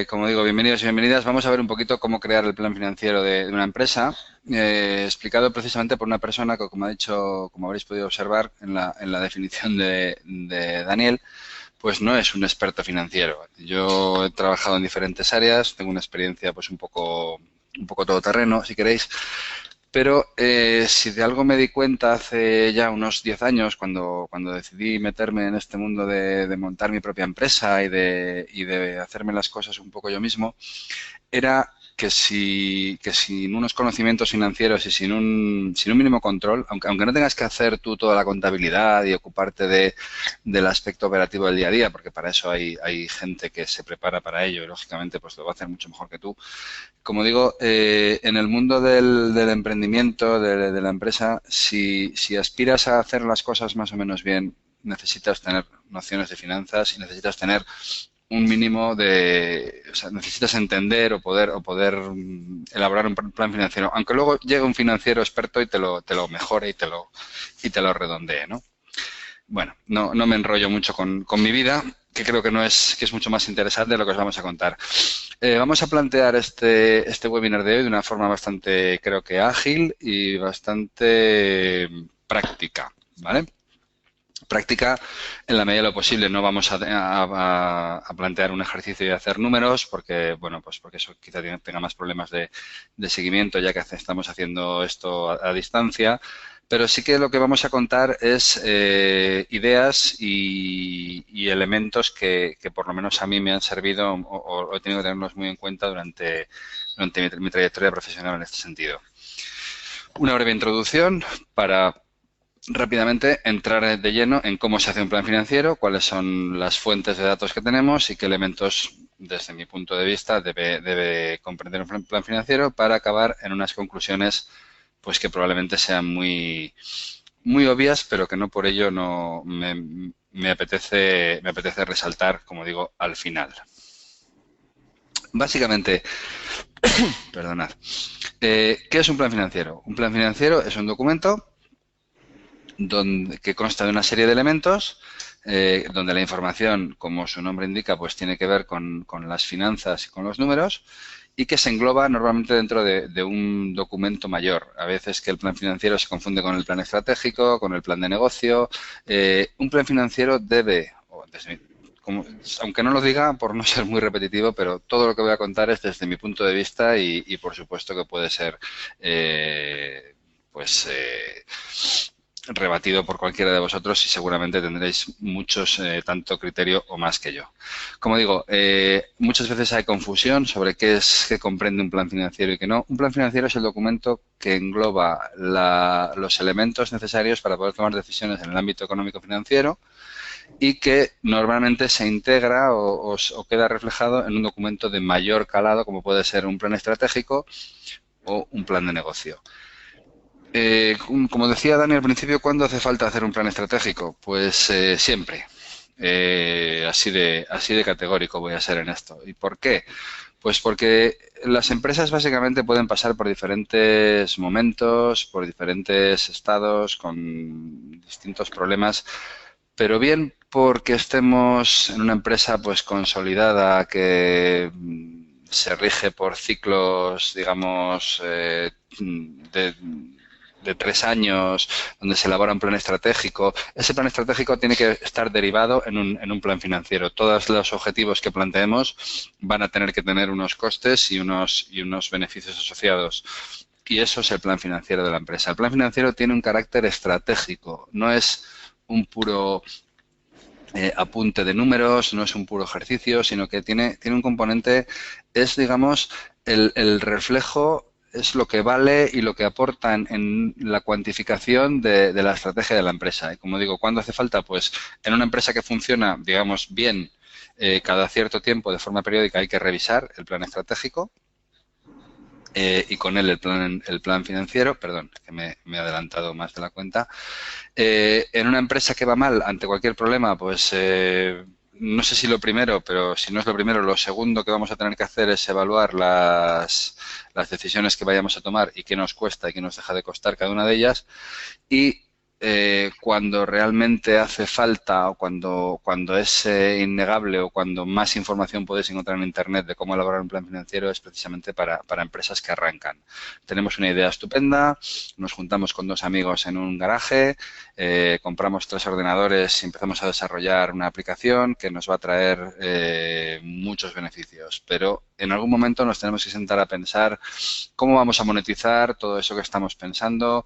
Como digo, bienvenidos y bienvenidas. Vamos a ver un poquito cómo crear el plan financiero de una empresa, explicado precisamente por una persona que, como ha dicho, como habréis podido observar en la definición de Daniel, pues no es un experto financiero. Yo he trabajado en diferentes áreas, tengo una experiencia pues un poco todoterreno, si queréis, pero si de algo me di cuenta hace ya unos 10 años, cuando decidí meterme en este mundo de montar mi propia empresa y de hacerme las cosas un poco yo mismo, era que sin unos conocimientos financieros y sin un mínimo control, aunque no tengas que hacer tú toda la contabilidad y ocuparte del aspecto operativo del día a día, porque para eso hay gente que se prepara para ello y lógicamente pues lo va a hacer mucho mejor que tú. Como digo, en el mundo del emprendimiento, de la empresa, si aspiras a hacer las cosas más o menos bien, necesitas tener nociones de finanzas y necesitas tener un mínimo o sea, necesitas entender o poder elaborar un plan financiero, aunque luego llegue un financiero experto y te lo mejore y te lo redondee, ¿no? Bueno, no me enrollo mucho con mi vida, que creo que es mucho más interesante de lo que os vamos a contar. Vamos a plantear este webinar de hoy de una forma bastante, creo que ágil y bastante práctica, ¿vale? Práctica en la medida de lo posible. No vamos a plantear un ejercicio y hacer números porque, bueno, pues porque eso quizá tenga más problemas de seguimiento ya que estamos haciendo esto a distancia. Pero sí que lo que vamos a contar es ideas y elementos que por lo menos a mí me han servido o he tenido que tenerlos muy en cuenta durante mi trayectoria profesional en este sentido. Una breve introducción para rápidamente entrar de lleno en cómo se hace un plan financiero, cuáles son las fuentes de datos que tenemos y qué elementos, desde mi punto de vista, debe comprender un plan financiero para acabar en unas conclusiones pues que probablemente sean muy obvias, pero que no por ello no me apetece resaltar, como digo, al final. Básicamente, perdonad, ¿qué es un plan financiero? Un plan financiero es un documento que consta de una serie de elementos donde la información, como su nombre indica, pues tiene que ver con las finanzas y con los números y que se engloba normalmente dentro de un documento mayor. A veces que el plan financiero se confunde con el plan estratégico, con el plan de negocio. Un plan financiero debe, aunque no lo diga por no ser muy repetitivo, pero todo lo que voy a contar es desde mi punto de vista y por supuesto que puede ser pues rebatido por cualquiera de vosotros y seguramente tendréis muchos, tanto criterio o más que yo. Como digo, muchas veces hay confusión sobre qué comprende un plan financiero y qué no. Un plan financiero es el documento que engloba los elementos necesarios para poder tomar decisiones en el ámbito económico-financiero y que normalmente se integra o queda reflejado en un documento de mayor calado, como puede ser un plan estratégico o un plan de negocio. Como decía Dani al principio, ¿cuándo hace falta hacer un plan estratégico? Pues siempre. Así de categórico voy a ser en esto. ¿Y por qué? Pues porque las empresas básicamente pueden pasar por diferentes momentos, por diferentes estados, con distintos problemas, pero bien porque estemos en una empresa pues consolidada que se rige por ciclos, digamos, de 3 años, donde se elabora un plan estratégico. Ese plan estratégico tiene que estar derivado en un plan financiero. Todos los objetivos que planteemos van a tener que tener unos costes y unos beneficios asociados. Y eso es el plan financiero de la empresa. El plan financiero tiene un carácter estratégico, no es un puro apunte de números, no es un puro ejercicio, sino que tiene un componente, es digamos el reflejo, es lo que vale y lo que aporta en la cuantificación de la estrategia de la empresa. Y como digo, ¿cuándo hace falta? Pues en una empresa que funciona, digamos, bien, cada cierto tiempo, de forma periódica, hay que revisar el plan estratégico y con él el plan financiero, perdón, que me he adelantado más de la cuenta. En una empresa que va mal ante cualquier problema, pues no sé si lo primero, pero si no es lo primero, lo segundo que vamos a tener que hacer es evaluar las decisiones que vayamos a tomar y qué nos cuesta y qué nos deja de costar cada una de ellas. Y cuando realmente hace falta o cuando es innegable o cuando más información podéis encontrar en Internet de cómo elaborar un plan financiero es precisamente para empresas que arrancan. Tenemos una idea estupenda, nos juntamos con dos amigos en un garaje, compramos 3 ordenadores y empezamos a desarrollar una aplicación que nos va a traer muchos beneficios, pero en algún momento nos tenemos que sentar a pensar cómo vamos a monetizar todo eso que estamos pensando,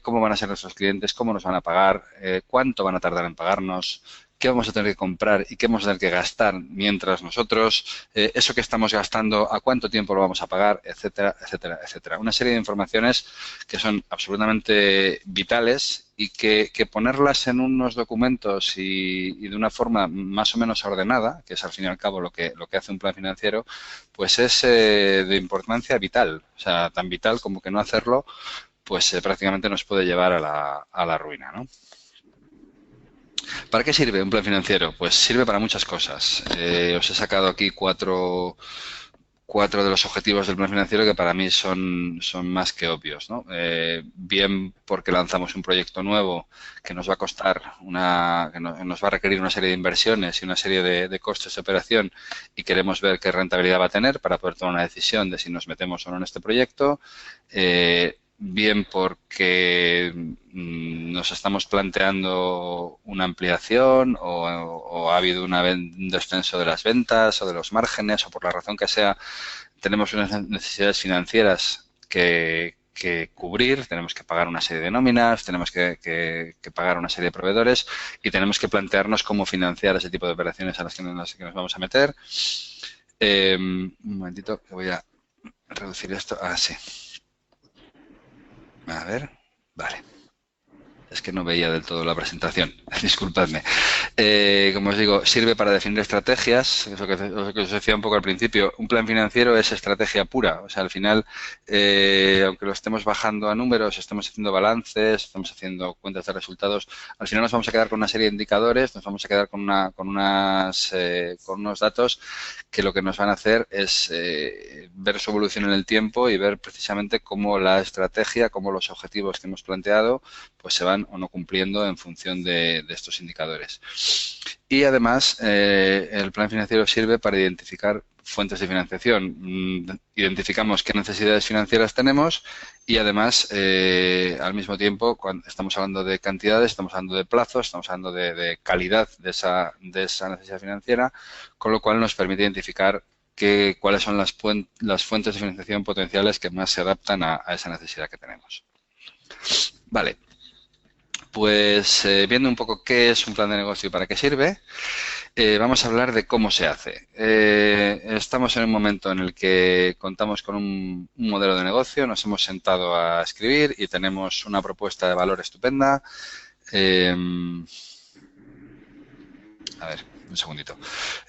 cómo van a ser nuestros clientes, cómo nos van a pagar, cuánto van a tardar en pagarnos, qué vamos a tener que comprar y qué vamos a tener que gastar mientras nosotros, eso que estamos gastando, a cuánto tiempo lo vamos a pagar, etcétera, etcétera, etcétera. Una serie de informaciones que son absolutamente vitales y que ponerlas en unos documentos y de una forma más o menos ordenada, que es al fin y al cabo lo que hace un plan financiero, pues es de importancia vital. O sea, tan vital como que no hacerlo, pues prácticamente nos puede llevar a la ruina, ¿no? ¿Para qué sirve un plan financiero? Pues sirve para muchas cosas. Os he sacado aquí cuatro de los objetivos del plan financiero que para mí son más que obvios, ¿no? Bien porque lanzamos un proyecto nuevo que nos va a costar que nos va a requerir una serie de inversiones y una serie de costes de operación y queremos ver qué rentabilidad va a tener para poder tomar una decisión de si nos metemos o no en este proyecto. Bien porque nos estamos planteando una ampliación o ha habido un descenso de las ventas o de los márgenes o por la razón que sea, tenemos unas necesidades financieras que cubrir, tenemos que pagar una serie de nóminas, tenemos que pagar una serie de proveedores y tenemos que plantearnos cómo financiar ese tipo de operaciones a las que nos vamos a meter. Un momentito que voy a reducir esto. Ah, sí. A ver, vale. Es que no veía del todo la presentación, disculpadme. Como os digo, sirve para definir estrategias, lo que os decía un poco al principio. Un plan financiero es estrategia pura, o sea, al final, aunque lo estemos bajando a números, estemos haciendo balances, estamos haciendo cuentas de resultados, al final nos vamos a quedar con una serie de indicadores, nos vamos a quedar con unos datos que lo que nos van a hacer es ver su evolución en el tiempo y ver precisamente cómo la estrategia, cómo los objetivos que hemos planteado, pues se van o no cumpliendo en función de estos indicadores. Y además, el plan financiero sirve para identificar fuentes de financiación. Identificamos qué necesidades financieras tenemos y además, al mismo tiempo, cuando estamos hablando de cantidades, estamos hablando de plazos, estamos hablando de calidad de esa necesidad financiera, con lo cual nos permite identificar cuáles son las fuentes de financiación potenciales que más se adaptan a esa necesidad que tenemos. Vale. Pues viendo un poco qué es un plan de negocio y para qué sirve, vamos a hablar de cómo se hace. Estamos en un momento en el que contamos con un modelo de negocio, nos hemos sentado a escribir y tenemos una propuesta de valor estupenda. A ver, un segundito.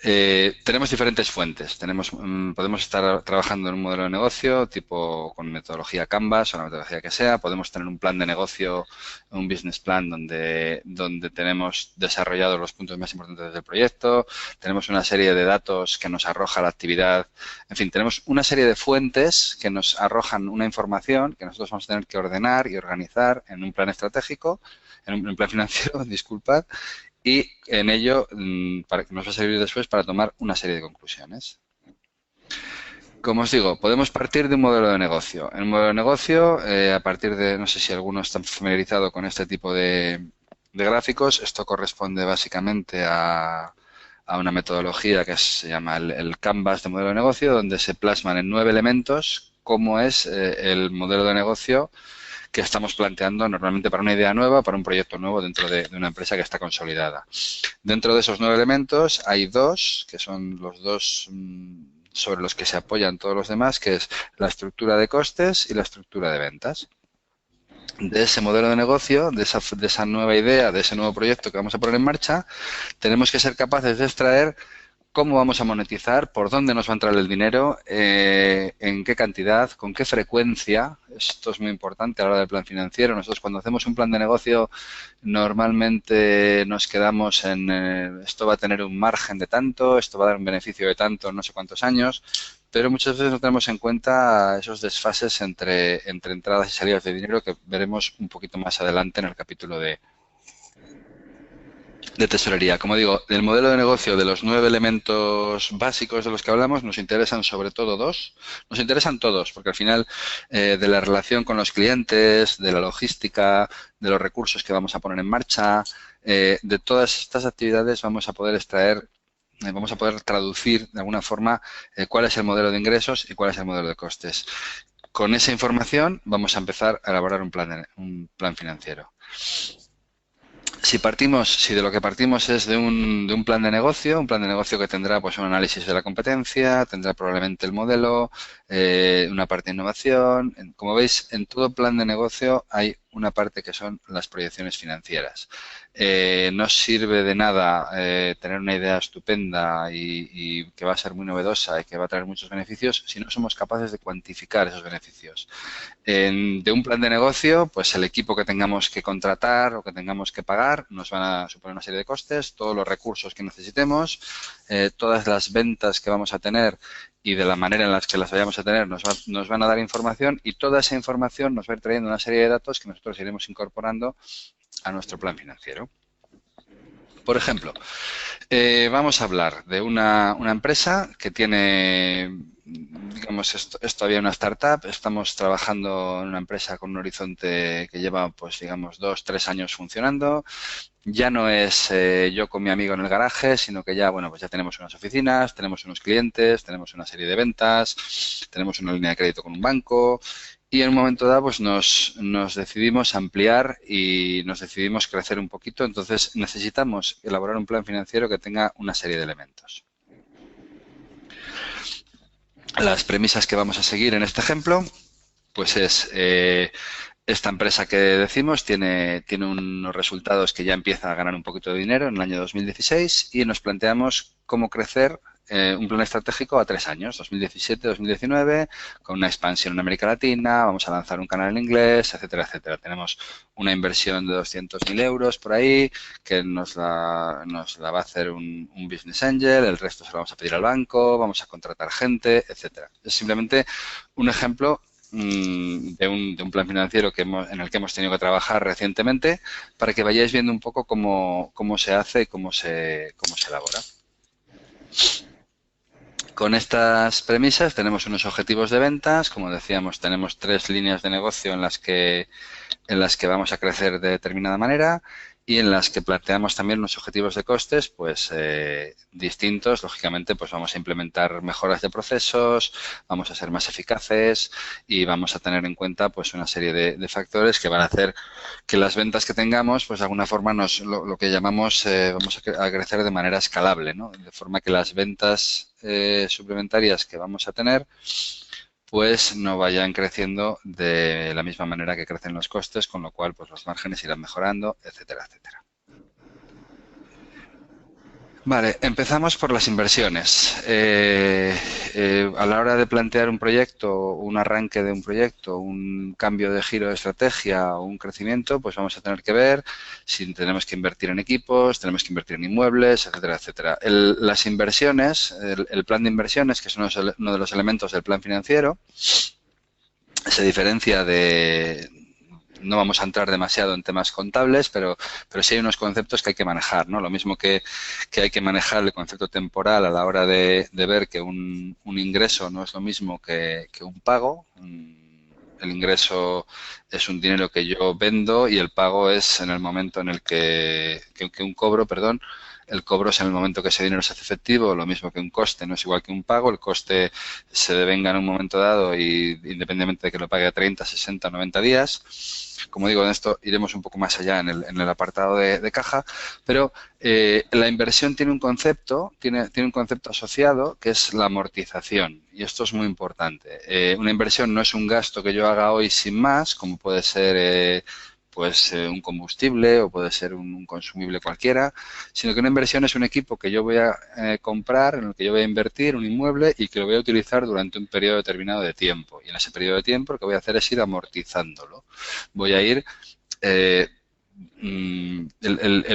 Tenemos diferentes fuentes. Podemos estar trabajando en un modelo de negocio tipo con metodología Canvas o la metodología que sea. Podemos tener un plan de negocio, un business plan donde tenemos desarrollados los puntos más importantes del proyecto. Tenemos una serie de datos que nos arroja la actividad. En fin, tenemos una serie de fuentes que nos arrojan una información que nosotros vamos a tener que ordenar y organizar en un plan estratégico, en un plan financiero, disculpad, y en ello para que nos va a servir después para tomar una serie de conclusiones. Como os digo, podemos partir de un modelo de negocio. En un modelo de negocio, a partir de, no sé si alguno está familiarizado con este tipo de gráficos, esto corresponde básicamente a una metodología que se llama el Canvas de modelo de negocio, donde se plasman en 9 elementos cómo es el modelo de negocio que estamos planteando normalmente para una idea nueva, para un proyecto nuevo dentro de una empresa que está consolidada. Dentro de esos 9 elementos hay 2, que son los 2 sobre los que se apoyan todos los demás, que es la estructura de costes y la estructura de ventas. De ese modelo de negocio, de esa nueva idea, de ese nuevo proyecto que vamos a poner en marcha, tenemos que ser capaces de extraer cómo vamos a monetizar, por dónde nos va a entrar el dinero, en qué cantidad, con qué frecuencia. Esto es muy importante a la hora del plan financiero. Nosotros cuando hacemos un plan de negocio normalmente nos quedamos en esto va a tener un margen de tanto, esto va a dar un beneficio de tanto en no sé cuántos años, pero muchas veces no tenemos en cuenta esos desfases entre entradas y salidas de dinero que veremos un poquito más adelante en el capítulo de tesorería. Como digo, del modelo de negocio de los 9 elementos básicos de los que hablamos, nos interesan sobre todo dos. Nos interesan todos, porque al final de la relación con los clientes, de la logística, de los recursos que vamos a poner en marcha, de todas estas actividades vamos a poder extraer, vamos a poder traducir de alguna forma cuál es el modelo de ingresos y cuál es el modelo de costes. Con esa información vamos a empezar a elaborar un plan financiero. Si de lo que partimos es de un plan de negocio, un plan de negocio que tendrá pues un análisis de la competencia, tendrá probablemente el modelo, una parte de innovación. Como veis, en todo plan de negocio hay una parte que son las proyecciones financieras. No sirve de nada tener una idea estupenda y que va a ser muy novedosa y que va a traer muchos beneficios si no somos capaces de cuantificar esos beneficios. De un plan de negocio, pues el equipo que tengamos que contratar o que tengamos que pagar nos van a suponer una serie de costes, todos los recursos que necesitemos, todas las ventas que vamos a tener y de la manera en la que las vayamos a tener nos van a dar información y toda esa información nos va a ir trayendo una serie de datos que nosotros iremos incorporando a nuestro plan financiero. Por ejemplo, vamos a hablar de una empresa que tiene, digamos, es todavía una startup. Estamos trabajando en una empresa con un horizonte que lleva, pues, digamos, 2, 3 años funcionando. Ya no es yo con mi amigo en el garaje, sino que ya, bueno, pues ya tenemos unas oficinas, tenemos unos clientes, tenemos una serie de ventas, tenemos una línea de crédito con un banco y en un momento dado pues nos decidimos ampliar y nos decidimos crecer un poquito. Entonces necesitamos elaborar un plan financiero que tenga una serie de elementos. Las premisas que vamos a seguir en este ejemplo pues es esta empresa que decimos tiene unos resultados que ya empieza a ganar un poquito de dinero en el año 2016 y nos planteamos cómo crecer un plan estratégico a 3 años, 2017-2019, con una expansión en América Latina, vamos a lanzar un canal en inglés, etcétera, etcétera. Tenemos una inversión de 200.000 euros por ahí que nos la va a hacer un business angel, el resto se lo vamos a pedir al banco, vamos a contratar gente, etcétera. Es simplemente un ejemplo de un plan financiero en el que hemos tenido que trabajar recientemente para que vayáis viendo un poco cómo se hace y cómo se elabora. Con estas premisas tenemos unos objetivos de ventas. Como decíamos, tenemos 3 líneas de negocio en las que vamos a crecer de determinada manera y en las que planteamos también unos objetivos de costes pues distintos. Lógicamente pues vamos a implementar mejoras de procesos, vamos a ser más eficaces y vamos a tener en cuenta pues una serie de factores que van a hacer que las ventas que tengamos pues de alguna forma lo que llamamos vamos a crecer de manera escalable, ¿no? De forma que las ventas suplementarias que vamos a tener pues no vayan creciendo de la misma manera que crecen los costes, con lo cual pues los márgenes irán mejorando, etcétera, etcétera. Vale, empezamos por las inversiones. A la hora de plantear un proyecto, un arranque de un proyecto, un cambio de giro de estrategia o un crecimiento, pues vamos a tener que ver si tenemos que invertir en equipos, tenemos que invertir en inmuebles, etcétera, etcétera. Las inversiones, el plan de inversiones, que es uno de los elementos del plan financiero, se diferencia de... No vamos a entrar demasiado en temas contables, pero sí hay unos conceptos que hay que manejar, ¿no? Lo mismo que hay que manejar el concepto temporal a la hora de ver que un ingreso no es lo mismo que un pago. El ingreso es un dinero que yo vendo y el pago es en el momento en el que un cobro, perdón. El cobro es en el momento que ese dinero se hace efectivo, lo mismo que un coste, no es igual que un pago. El coste se devenga en un momento dado y independientemente de que lo pague a 30, 60 o 90 días. Como digo, en esto iremos un poco más allá en el apartado de caja, pero la inversión tiene un concepto asociado que es la amortización y esto es muy importante. Una inversión no es un gasto que yo haga hoy sin más, como puede ser un combustible o puede ser un consumible cualquiera, sino que una inversión es un equipo que yo voy a comprar, en el que yo voy a invertir, un inmueble y que lo voy a utilizar durante un periodo determinado de tiempo. Y en ese periodo de tiempo lo que voy a hacer es ir amortizándolo. Voy a ir, el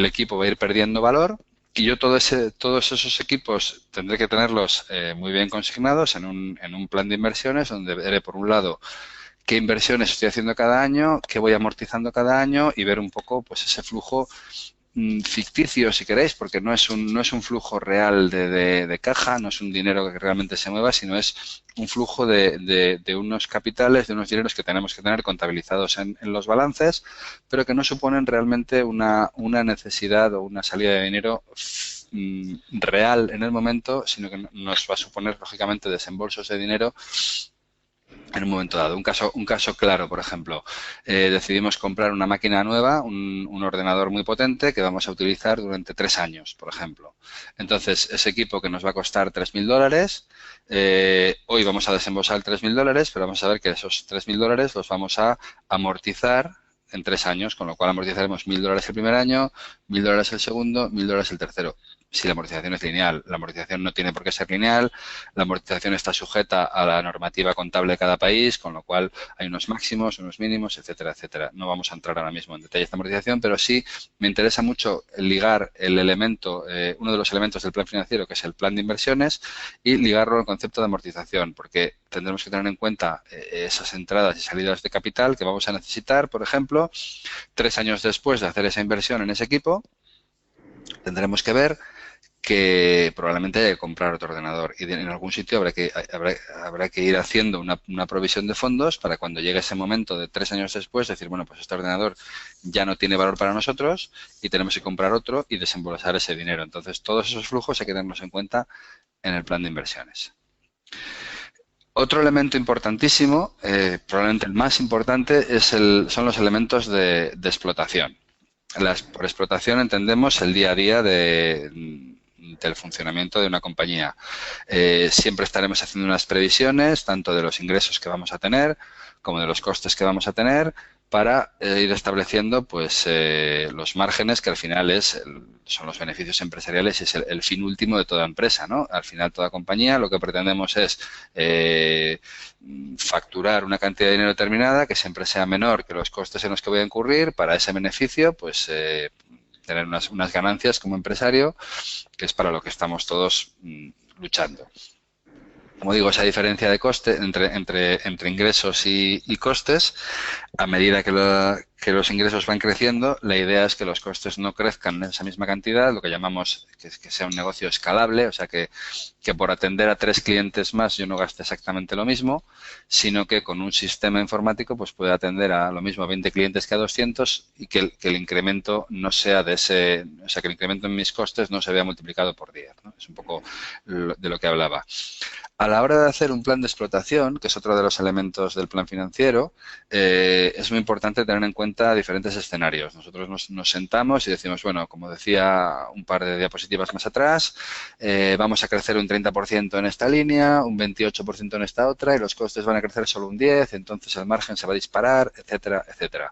equipo va a ir perdiendo valor Y yo todos esos equipos tendré que tenerlos muy bien consignados en un plan de inversiones donde veré, por un lado, qué inversiones estoy haciendo cada año, qué voy amortizando cada año y ver un poco pues ese flujo ficticio, si queréis, porque no es un flujo real de caja, no es un dinero que realmente se mueva, sino es un flujo de unos capitales, de unos dineros que tenemos que tener contabilizados en los balances, pero que no suponen realmente una necesidad o una salida de dinero real en el momento, sino que nos va a suponer, lógicamente, desembolsos de dinero en un momento dado. Un caso claro, por ejemplo, decidimos comprar una máquina nueva, un ordenador muy potente que vamos a utilizar durante 3 años, por ejemplo. Entonces, ese equipo que nos va a costar 3.000 dólares, hoy vamos a desembolsar 3.000 dólares, pero vamos a ver que esos 3.000 dólares los vamos a amortizar en 3 años, con lo cual amortizaremos 1.000 dólares el primer año, 1.000 dólares el segundo, 1.000 dólares el tercero. Si la amortización es lineal, la amortización no tiene por qué ser lineal, la amortización está sujeta a la normativa contable de cada país, con lo cual hay unos máximos, unos mínimos, etcétera, etcétera. No vamos a entrar ahora mismo en detalles de amortización, pero sí me interesa mucho ligar el elemento, uno de los elementos del plan financiero, que es el plan de inversiones, y ligarlo al concepto de amortización, porque tendremos que tener en cuenta esas entradas y salidas de capital que vamos a necesitar, por ejemplo, 3 años después de hacer esa inversión en ese equipo, tendremos que ver que probablemente haya que comprar otro ordenador y en algún sitio habrá que ir haciendo una provisión de fondos para cuando llegue ese momento de 3 años después decir, bueno, pues este ordenador ya no tiene valor para nosotros y tenemos que comprar otro y desembolsar ese dinero. Entonces, todos esos flujos hay que tenerlos en cuenta en el plan de inversiones. Otro elemento importantísimo, probablemente el más importante, son los elementos de explotación. Por explotación entendemos el día a día del funcionamiento de una compañía. Siempre estaremos haciendo unas previsiones, tanto de los ingresos que vamos a tener como de los costes que vamos a tener, para ir estableciendo pues los márgenes que al final son los beneficios empresariales y es el fin último de toda empresa, ¿no? Al final toda compañía lo que pretendemos es facturar una cantidad de dinero determinada que siempre sea menor que los costes en los que voy a incurrir para ese beneficio pues tener unas ganancias como empresario, que es para lo que estamos todos luchando. Como digo, esa diferencia de coste entre ingresos y costes, a medida que los ingresos van creciendo, la idea es que los costes no crezcan en esa misma cantidad, lo que llamamos que sea un negocio escalable, o sea que por atender a 3 clientes más yo no gaste exactamente lo mismo, sino que con un sistema informático pues pueda atender a lo mismo a 20 clientes que a 200 y que el incremento no sea o sea que el incremento en mis costes no se vea multiplicado por 10, ¿no? Es un poco de lo que hablaba. A la hora de hacer un plan de explotación, que es otro de los elementos del plan financiero, es muy importante tener en cuenta diferentes escenarios. Nosotros nos sentamos y decimos, bueno, como decía un par de diapositivas más atrás, vamos a crecer un 30% en esta línea, un 28% en esta otra y los costes van a crecer solo un 10%, entonces el margen se va a disparar, etcétera, etcétera.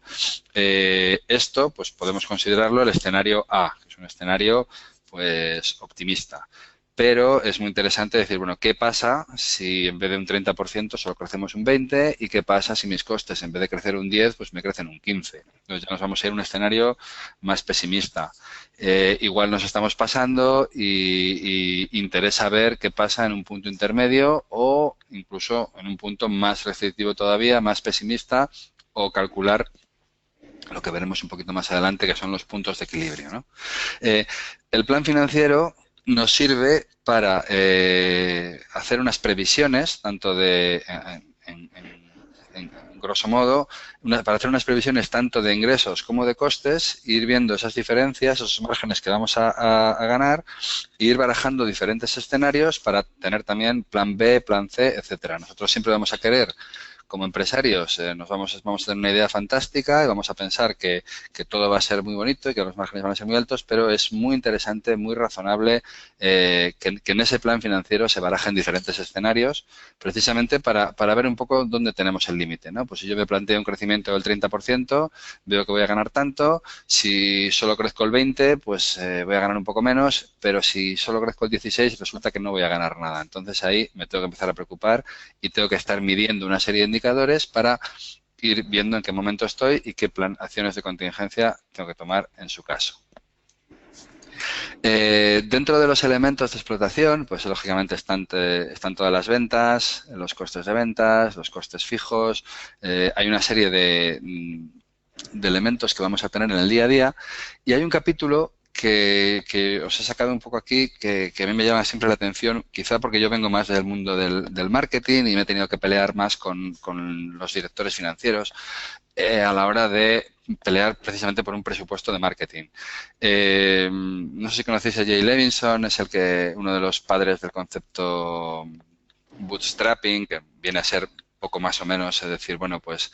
Esto, pues podemos considerarlo el escenario A, que es un escenario pues optimista. Pero es muy interesante decir, bueno, ¿qué pasa si en vez de un 30% solo crecemos un 20%? ¿Y qué pasa si mis costes en vez de crecer un 10%, pues me crecen un 15%? Entonces ya nos vamos a ir a un escenario más pesimista. Igual nos estamos pasando y interesa ver qué pasa en un punto intermedio o incluso en un punto más restrictivo todavía, más pesimista o calcular lo que veremos un poquito más adelante, que son los puntos de equilibrio, ¿no? El plan financiero nos sirve para hacer unas previsiones, tanto en grosso modo, para hacer unas previsiones tanto de ingresos como de costes, ir viendo esas diferencias, esos márgenes que vamos a ganar, e ir barajando diferentes escenarios para tener también plan B, plan C, etcétera. Nosotros siempre vamos a querer como empresarios vamos a tener una idea fantástica y vamos a pensar que todo va a ser muy bonito y que los márgenes van a ser muy altos, pero es muy interesante, muy razonable que en ese plan financiero se barajen diferentes escenarios precisamente para ver un poco dónde tenemos el límite, ¿no? Pues si yo me planteo un crecimiento del 30%, veo que voy a ganar tanto, si solo crezco el 20%, pues voy a ganar un poco menos, pero si solo crezco el 16%, resulta que no voy a ganar nada. Entonces ahí me tengo que empezar a preocupar y tengo que estar midiendo una serie de indicadores para ir viendo en qué momento estoy y qué acciones de contingencia tengo que tomar en su caso. Dentro de los elementos de explotación, pues lógicamente están todas las ventas, los costes de ventas, los costes fijos. Hay una serie de elementos que vamos a tener en el día a día y hay un capítulo que os he sacado un poco aquí que a mí me llama siempre la atención, quizá porque yo vengo más del mundo del marketing y me he tenido que pelear más con los directores financieros a la hora de pelear precisamente por un presupuesto de marketing. No sé si conocéis a Jay Levinson, es uno de los padres del concepto bootstrapping, que viene a ser poco más o menos, es decir, bueno, pues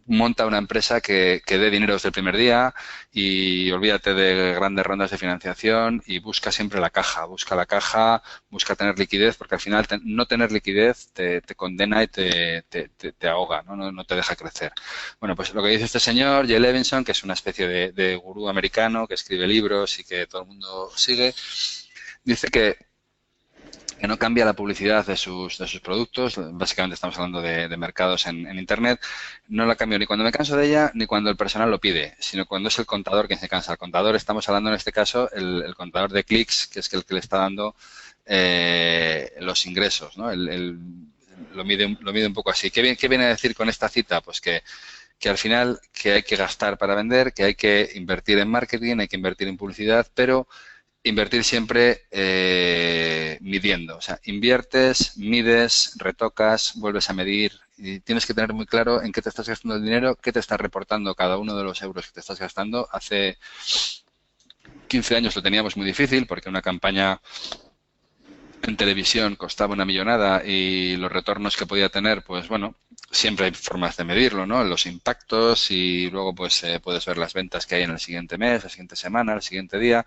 monta una empresa que dé dinero desde el primer día y olvídate de grandes rondas de financiación y busca siempre la caja, busca tener liquidez, porque al final no tener liquidez te condena y te ahoga, ¿no? No te deja crecer. Bueno, pues lo que dice este señor, Jay Levinson, que es una especie de gurú americano que escribe libros y que todo el mundo sigue, dice que no cambia la publicidad de sus productos, básicamente estamos hablando de mercados en Internet, no la cambio ni cuando me canso de ella ni cuando el personal lo pide, sino cuando es el contador quien se cansa. El contador, estamos hablando en este caso, el contador de clics, que es el que le está dando los ingresos, ¿no? Lo mide un poco así. ¿Qué viene a decir con esta cita? Pues que al final que hay que gastar para vender, que hay que invertir en marketing, hay que invertir en publicidad, pero invertir siempre midiendo. O sea, inviertes, mides, retocas, vuelves a medir y tienes que tener muy claro en qué te estás gastando el dinero, qué te está reportando cada uno de los euros que te estás gastando. Hace 15 años lo teníamos muy difícil porque una campaña en televisión costaba una millonada y los retornos que podía tener, pues bueno, siempre hay formas de medirlo, ¿no? Los impactos y luego pues puedes ver las ventas que hay en el siguiente mes, la siguiente semana, el siguiente día.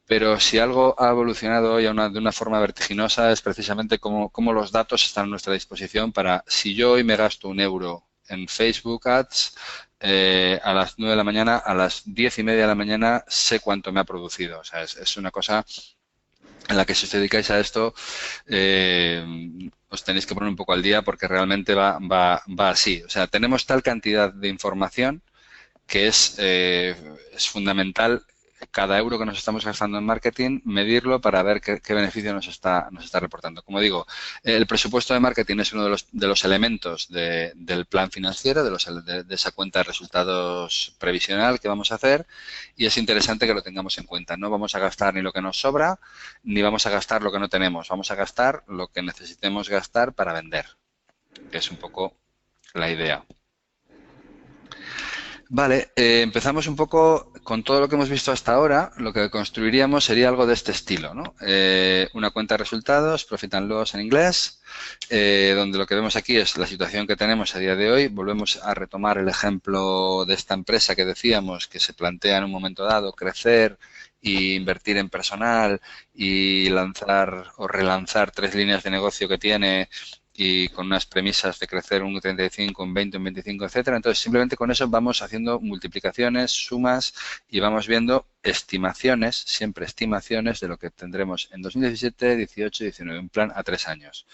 Pero si algo ha evolucionado hoy de una forma vertiginosa es precisamente cómo los datos están a nuestra disposición para, si yo hoy me gasto un euro en Facebook Ads, a las 9 de la mañana, a las 10:30 de la mañana sé cuánto me ha producido. O sea, es una cosa en la que si os dedicáis a esto, os tenéis que poner un poco al día porque realmente va así. O sea, tenemos tal cantidad de información que es fundamental cada euro que nos estamos gastando en marketing, medirlo para ver qué beneficio nos está reportando. Como digo, el presupuesto de marketing es uno de los elementos del plan financiero, de esa cuenta de resultados previsional que vamos a hacer y es interesante que lo tengamos en cuenta. No vamos a gastar ni lo que nos sobra, ni vamos a gastar lo que no tenemos. Vamos a gastar lo que necesitemos gastar para vender, que es un poco la idea. Vale, empezamos un poco con todo lo que hemos visto hasta ahora. Lo que construiríamos sería algo de este estilo, ¿no? Una cuenta de resultados, Profit and Loss en inglés, donde lo que vemos aquí es la situación que tenemos a día de hoy. Volvemos a retomar el ejemplo de esta empresa que decíamos que se plantea en un momento dado crecer e invertir en personal y lanzar o relanzar 3 líneas de negocio que tiene y con unas premisas de crecer un 35, un 20, un 25, etcétera. Entonces, simplemente con eso vamos haciendo multiplicaciones, sumas y vamos viendo estimaciones, siempre estimaciones de lo que tendremos en 2017, 18 y 19, un plan a 3 años.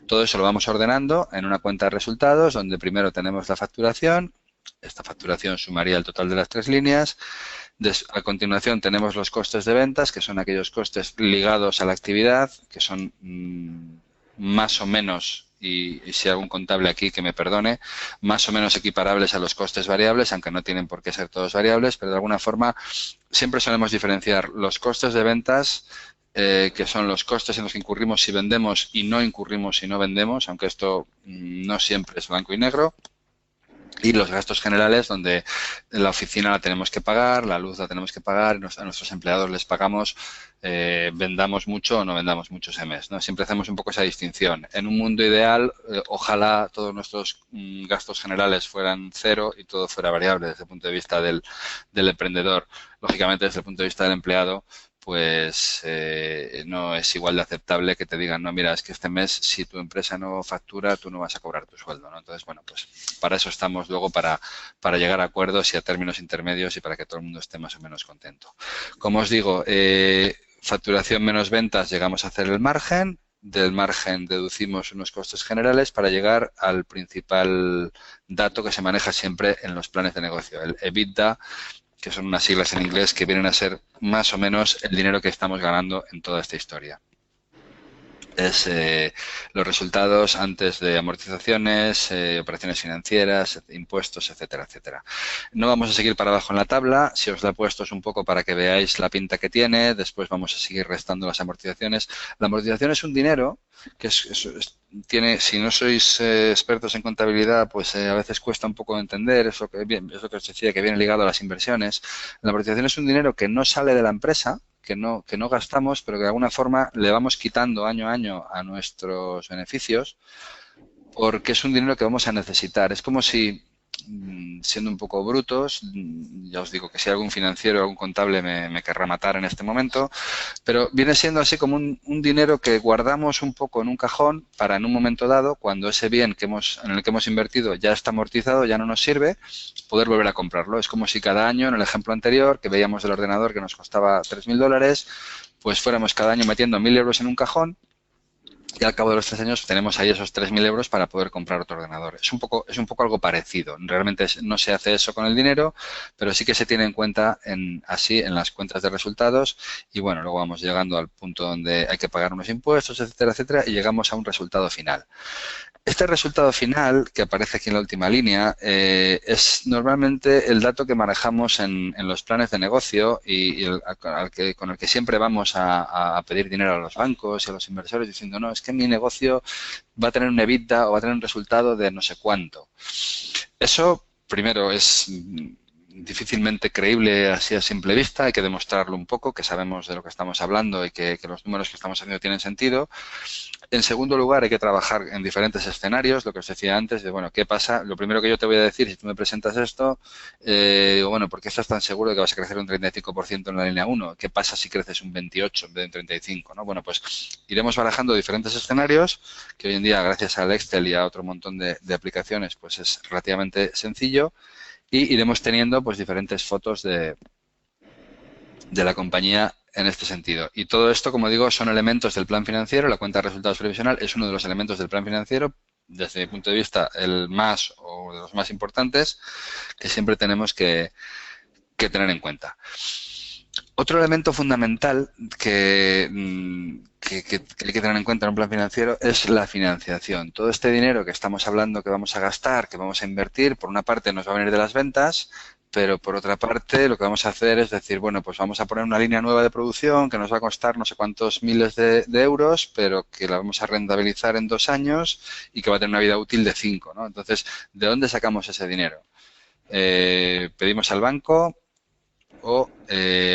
Todo eso lo vamos ordenando en una cuenta de resultados donde primero tenemos la facturación. Esta facturación sumaría el total de las 3 líneas. A continuación tenemos los costes de ventas, que son aquellos costes ligados a la actividad, que son más o menos, y si hay algún contable aquí que me perdone, más o menos equiparables a los costes variables, aunque no tienen por qué ser todos variables, pero de alguna forma siempre solemos diferenciar los costes de ventas, que son los costes en los que incurrimos si vendemos y no incurrimos si no vendemos, aunque esto no siempre es blanco y negro. Y los gastos generales, donde la oficina la tenemos que pagar, la luz la tenemos que pagar, a nuestros empleados les pagamos, vendamos mucho o no vendamos mucho ese mes, ¿no? Siempre hacemos un poco esa distinción. En un mundo ideal, ojalá todos nuestros gastos generales fueran cero y todo fuera variable desde el punto de vista del emprendedor. Lógicamente, desde el punto de vista del empleado, pues no es igual de aceptable que te digan, no, mira, es que este mes si tu empresa no factura, tú no vas a cobrar tu sueldo, ¿no? Entonces, bueno, pues para eso estamos luego, para llegar a acuerdos y a términos intermedios y para que todo el mundo esté más o menos contento. Como os digo, facturación menos ventas, llegamos a hacer el margen. Del margen deducimos unos costes generales para llegar al principal dato que se maneja siempre en los planes de negocio, el EBITDA, que son unas siglas en inglés que vienen a ser más o menos el dinero que estamos ganando en toda esta historia. Es los resultados antes de amortizaciones, operaciones financieras, impuestos, etcétera, etcétera. No vamos a seguir para abajo en la tabla. Si os la he puesto es un poco para que veáis la pinta que tiene. Después vamos a seguir restando las amortizaciones. La amortización es un dinero que tiene, si no sois expertos en contabilidad, pues a veces cuesta un poco entender eso que os decía, que viene ligado a las inversiones. La amortización es un dinero que no sale de la empresa, que no gastamos, pero que de alguna forma le vamos quitando año a año a nuestros beneficios, porque es un dinero que vamos a necesitar. Es como si, siendo un poco brutos, ya os digo que si algún financiero o algún contable me querrá matar en este momento, pero viene siendo así como un dinero que guardamos un poco en un cajón para en un momento dado, cuando ese bien en el que hemos invertido ya está amortizado, ya no nos sirve, poder volver a comprarlo. Es como si cada año, en el ejemplo anterior, que veíamos del ordenador que nos costaba 3.000 dólares, pues fuéramos cada año metiendo 1.000 euros en un cajón y al cabo de los 3 años tenemos ahí esos 3.000 euros para poder comprar otro ordenador. Es un poco algo parecido. Realmente no se hace eso con el dinero, pero sí que se tiene en cuenta así en las cuentas de resultados y bueno, luego vamos llegando al punto donde hay que pagar unos impuestos, etcétera, etcétera, y llegamos a un resultado final. Este resultado final, que aparece aquí en la última línea, es normalmente el dato que manejamos en los planes de negocio y con el que siempre vamos a pedir dinero a los bancos y a los inversores diciendo, no, es que mi negocio va a tener un EBITDA o va a tener un resultado de no sé cuánto. Eso, primero, es difícilmente creíble así a simple vista, hay que demostrarlo un poco, que sabemos de lo que estamos hablando y que los números que estamos haciendo tienen sentido. En segundo lugar, hay que trabajar en diferentes escenarios, lo que os decía antes, de, bueno, ¿qué pasa? Lo primero que yo te voy a decir, si tú me presentas esto, digo, bueno, ¿por qué estás tan seguro de que vas a crecer un 35% en la línea 1? ¿Qué pasa si creces un 28 en vez de un 35? ¿No? Bueno, pues iremos barajando diferentes escenarios, que hoy en día, gracias al Excel y a otro montón de aplicaciones, pues es relativamente sencillo, y iremos teniendo pues diferentes fotos de la compañía en este sentido. Y todo esto, como digo, son elementos del plan financiero. La cuenta de resultados previsional es uno de los elementos del plan financiero, desde mi punto de vista, el más o de los más importantes que siempre tenemos que tener en cuenta. Otro elemento fundamental que hay que tener en cuenta en un plan financiero es la financiación. Todo este dinero que estamos hablando que vamos a gastar, que vamos a invertir, por una parte nos va a venir de las ventas, pero por otra parte lo que vamos a hacer es decir, bueno, pues vamos a poner una línea nueva de producción que nos va a costar no sé cuántos miles de euros, pero que la vamos a rentabilizar en 2 años y que va a tener una vida útil de 5, ¿no? Entonces, ¿de dónde sacamos ese dinero? Pedimos al banco o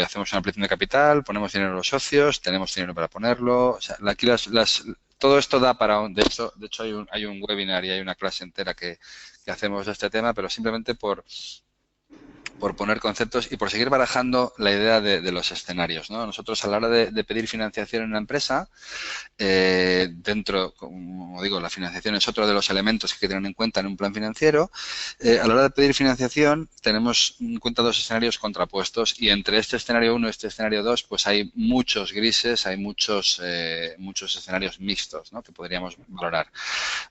hacemos una ampliación de capital, ponemos dinero a los socios, tenemos dinero para ponerlo. O sea, aquí todo esto da para de hecho hay un webinar y hay una clase entera que hacemos de este tema, pero simplemente por poner conceptos y por seguir barajando la idea de los escenarios, ¿no? Nosotros a la hora de pedir financiación en una empresa, como digo, la financiación es otro de los elementos que hay que tener en cuenta en un plan financiero. A la hora de pedir financiación tenemos en cuenta 2 escenarios contrapuestos y entre este escenario 1 y este escenario 2 pues hay muchos grises, hay muchos escenarios mixtos, ¿no?, que podríamos valorar.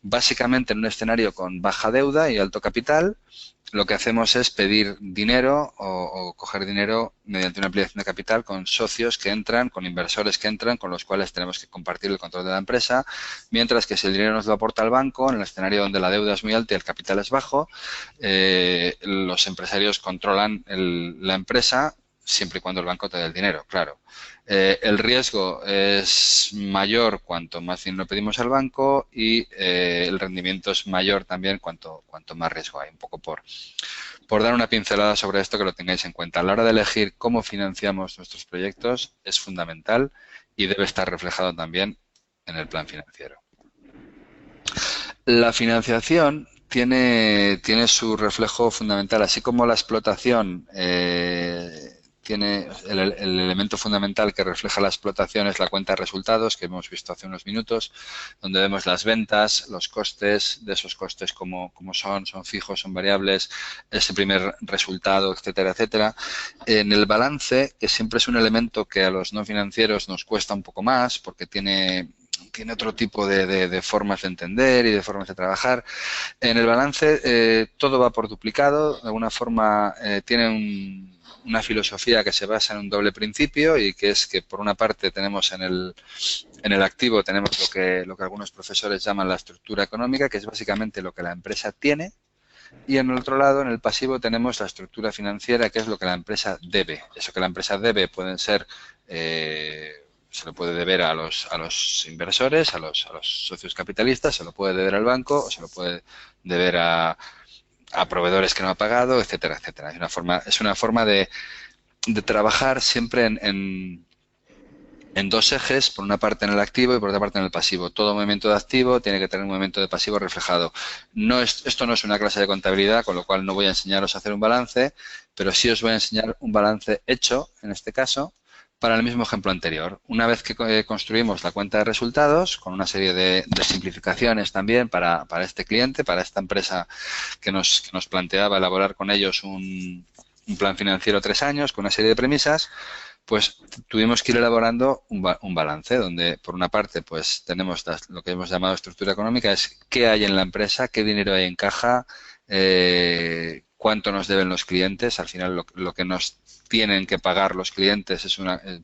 Básicamente en un escenario con baja deuda y alto capital, lo que hacemos es pedir dinero o coger dinero mediante una ampliación de capital con socios que entran, con inversores que entran, con los cuales tenemos que compartir el control de la empresa, mientras que si el dinero nos lo aporta el banco, en el escenario donde la deuda es muy alta y el capital es bajo, los empresarios controlan la empresa siempre y cuando el banco te dé el dinero, claro. El riesgo es mayor cuanto más dinero pedimos al banco y el rendimiento es mayor también cuanto más riesgo hay. Un poco por dar una pincelada sobre esto, que lo tengáis en cuenta. A la hora de elegir cómo financiamos nuestros proyectos es fundamental y debe estar reflejado también en el plan financiero. La financiación tiene su reflejo fundamental, así como la explotación tiene el elemento fundamental que refleja la explotación es la cuenta de resultados que hemos visto hace unos minutos, donde vemos las ventas, los costes, de esos costes como son fijos, son variables, ese primer resultado, etcétera, etcétera. En el balance, que siempre es un elemento que a los no financieros nos cuesta un poco más porque tiene otro tipo de formas de entender y de formas de trabajar. En el balance todo va por duplicado, de alguna forma tiene una filosofía que se basa en un doble principio y que es que por una parte tenemos en el activo tenemos lo que algunos profesores llaman la estructura económica, que es básicamente lo que la empresa tiene, y en el otro lado, en el pasivo, tenemos la estructura financiera, que es lo que la empresa debe. Eso que la empresa debe pueden ser, se lo puede deber a los inversores, a los socios capitalistas, se lo puede deber al banco o se lo puede deber a proveedores que no ha pagado, etcétera, etcétera. Es una forma de trabajar siempre en dos ejes, por una parte en el activo y por otra parte en el pasivo. Todo movimiento de activo tiene que tener un movimiento de pasivo reflejado. Esto no es una clase de contabilidad, con lo cual no voy a enseñaros a hacer un balance, pero sí os voy a enseñar un balance hecho, en este caso, para el mismo ejemplo anterior. Una vez que construimos la cuenta de resultados, con una serie de simplificaciones también para este cliente, para esta empresa que nos planteaba elaborar con ellos un plan financiero 3 años, con una serie de premisas, pues tuvimos que ir elaborando un balance donde, por una parte, pues tenemos lo que hemos llamado estructura económica, es qué hay en la empresa, qué dinero hay en caja, cuánto nos deben los clientes. Al final, lo que nos tienen que pagar los clientes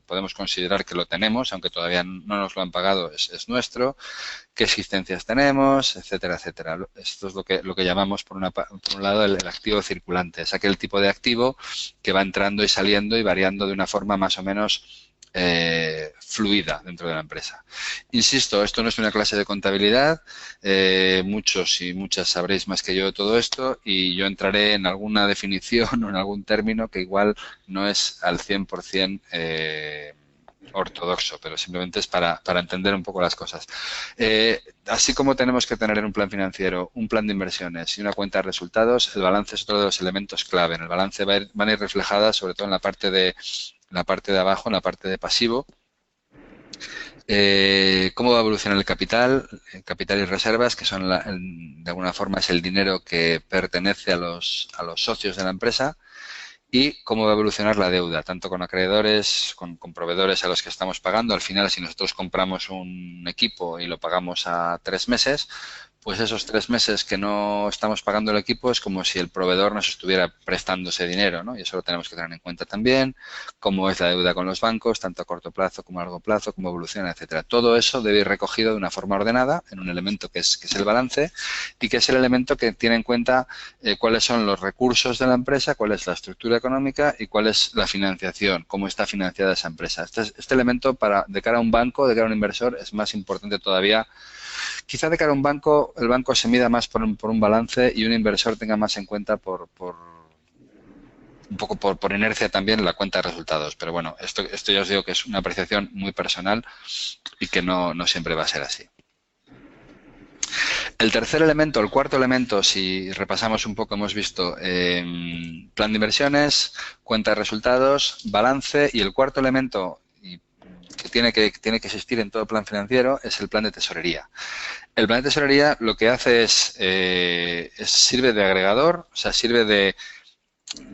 podemos considerar que lo tenemos, aunque todavía no nos lo han pagado, es nuestro. Qué existencias tenemos, etcétera, etcétera. Esto es lo que llamamos, por un lado, el activo circulante. Es aquel tipo de activo que va entrando y saliendo y variando de una forma más o menos fluida dentro de la empresa. Insisto, esto no es una clase de contabilidad, muchos y muchas sabréis más que yo de todo esto y yo entraré en alguna definición o en algún término que igual no es al 100% ortodoxo, pero simplemente es para entender un poco las cosas. Así como tenemos que tener en un plan financiero un plan de inversiones y una cuenta de resultados, el balance es otro de los elementos clave. En el balance van a ir reflejadas, sobre todo en la parte de abajo, en la parte de pasivo, cómo va a evolucionar el capital y reservas, que son de alguna forma es el dinero que pertenece a los socios de la empresa, y cómo va a evolucionar la deuda, tanto con acreedores, con proveedores a los que estamos pagando. Al final, si nosotros compramos un equipo y lo pagamos a 3 meses, pues esos 3 meses que no estamos pagando el equipo es como si el proveedor nos estuviera prestando ese dinero, ¿no? Y eso lo tenemos que tener en cuenta también, cómo es la deuda con los bancos, tanto a corto plazo como a largo plazo, cómo evoluciona, etcétera. Todo eso debe ir recogido de una forma ordenada en un elemento que es el balance y que es el elemento que tiene en cuenta cuáles son los recursos de la empresa, cuál es la estructura económica y cuál es la financiación, cómo está financiada esa empresa. Este elemento de cara a un banco, de cara a un inversor, es más importante todavía. Quizá de cara a un banco, el banco se mida más por un balance y un inversor tenga más en cuenta un poco por inercia también la cuenta de resultados. Pero bueno, esto ya os digo que es una apreciación muy personal y que no siempre va a ser así. El tercer elemento, el cuarto elemento, si repasamos un poco, hemos visto plan de inversiones, cuenta de resultados, balance, y el cuarto elemento que tiene que existir en todo plan financiero es el plan de tesorería. El plan de tesorería lo que hace sirve de agregador, o sea,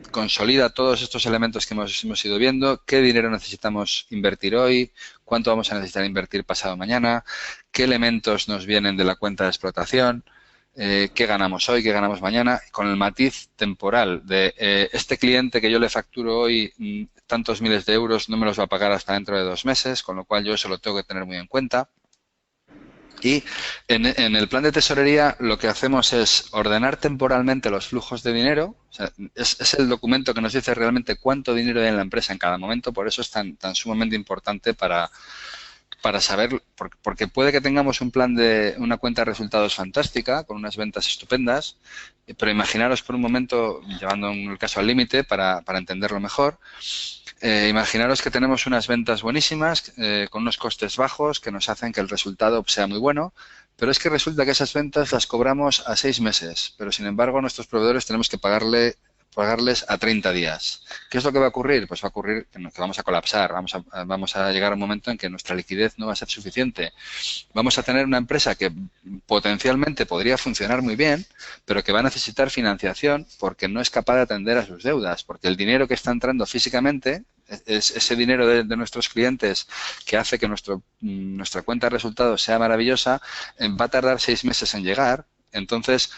consolida todos estos elementos que hemos ido viendo, qué dinero necesitamos invertir hoy, cuánto vamos a necesitar invertir pasado mañana, qué elementos nos vienen de la cuenta de explotación, qué ganamos hoy, qué ganamos mañana, con el matiz temporal de este cliente que yo le facturo hoy tantos miles de euros no me los va a pagar hasta dentro de 2 meses, con lo cual yo eso lo tengo que tener muy en cuenta. Y en el plan de tesorería lo que hacemos es ordenar temporalmente los flujos de dinero. O sea, es el documento que nos dice realmente cuánto dinero hay en la empresa en cada momento. Por eso es tan sumamente importante para saber, porque puede que tengamos una cuenta de resultados fantástica, con unas ventas estupendas, pero imaginaros por un momento, llevando el caso al límite para entenderlo mejor, imaginaros que tenemos unas ventas buenísimas, con unos costes bajos que nos hacen que el resultado sea muy bueno, pero es que resulta que esas ventas las cobramos a 6 meses, pero sin embargo a nuestros proveedores tenemos que pagarles a 30 días. ¿Qué es lo que va a ocurrir? Pues va a ocurrir que vamos a colapsar, vamos a llegar a un momento en que nuestra liquidez no va a ser suficiente. Vamos a tener una empresa que potencialmente podría funcionar muy bien, pero que va a necesitar financiación porque no es capaz de atender a sus deudas, porque el dinero que está entrando físicamente, es ese dinero de nuestros clientes que hace que nuestra cuenta de resultados sea maravillosa, va a tardar 6 meses en llegar. Entonces,